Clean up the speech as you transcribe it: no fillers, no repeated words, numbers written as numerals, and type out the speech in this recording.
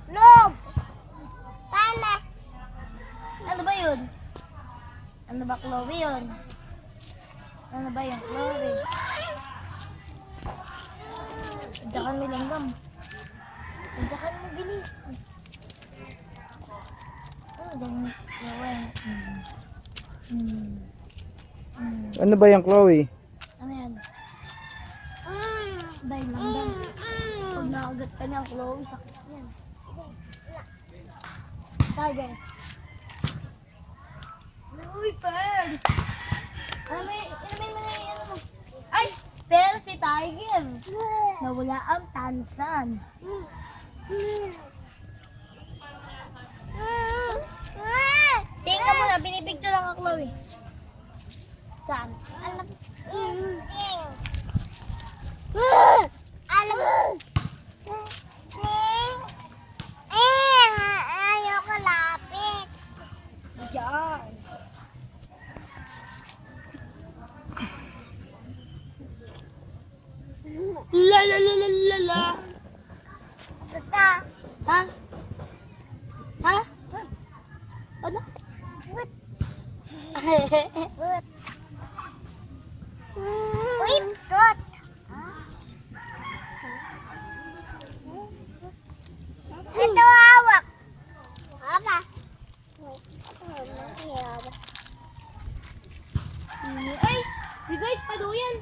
Loob! Panas! Ano ba yun? Ano ba, Chloe yun? Ano ba yung Chloe? Diyan mo langgam. Diyan mo bilis. Ano dyan? Ano ba yung Chloe? Ano yan? Dahil langgam. Pag nakagat ka niya, Chloe, sakit yan. Tiger. Uy, first! Ano may ano mo? Ay! Pero si Tiger! Nawala ang tansan. Tingnan mo na, binipicture lang ang Chloe. Saan? Alam. Alam. Ayoko lapit. Diyan. La la la la la la. Tata. Ha? Ha? Ano? But. Uy, tot. Ito hawak. Apa? Ay! You guys, paduyan!